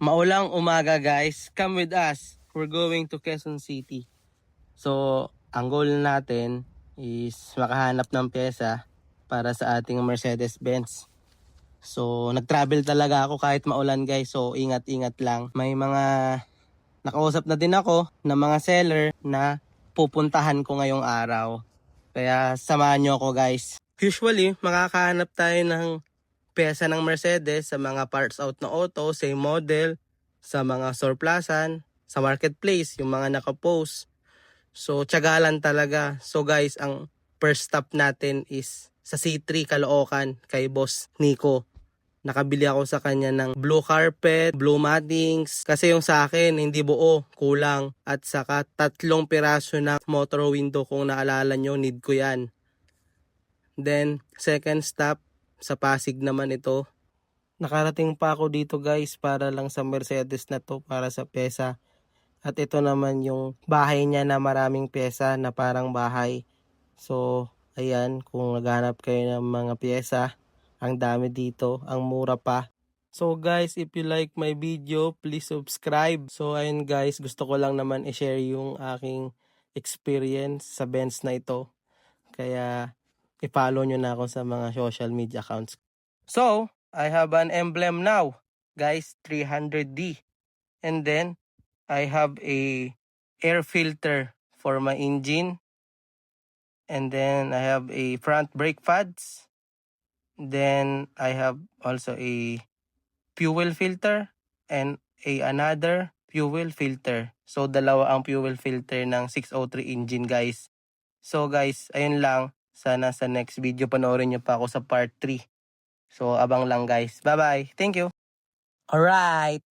Maulang umaga guys, come with us. We're going to Quezon City. So, ang goal natin is makahanap ng pyesa para sa ating Mercedes-Benz. So, nag-travel talaga ako kahit maulan guys. So, ingat-ingat lang. May mga nakausap na din ako ng mga seller na pupuntahan ko ngayong araw. Kaya samahan nyo ako guys. Usually, makakahanap tayo ng pyesa ng Mercedes sa mga parts out na auto, same model, sa mga surplusan, sa marketplace, yung mga nakapost. So, tiyagalan talaga. So guys, ang first stop natin is sa C3 Caloocan kay Boss Nico. Nakabili ako sa kanya ng blue carpet, blue mattings. Kasi yung sa akin, hindi buo, kulang. At saka 3 piraso na motor window kung naalala nyo, need ko yan. Then, second stop, sa Pasig naman ito. Nakarating pa ako dito guys para lang sa Mercedes na to, para sa pyesa. At ito naman yung bahay niya na maraming pyesa na parang bahay. So, ayan, kung naghanap kayo ng mga pyesa, ang dami dito, ang mura pa. So guys, if you like my video, please subscribe. So ayun guys, gusto ko lang naman i-share yung aking experience sa Benz na ito. Kaya i-follow nyo na ako sa mga social media accounts. So, I have an emblem now, guys, 300D. And then, I have a air filter for my engine. And then, I have a front brake pads. Then, I have also a fuel filter and another fuel filter. So, dalawa ang fuel filter ng 603 engine, guys. So, guys, ayun lang. Sana sa next video panoorin nyo pa ako sa part 3. So, abang lang guys. Bye-bye. Thank you. Alright.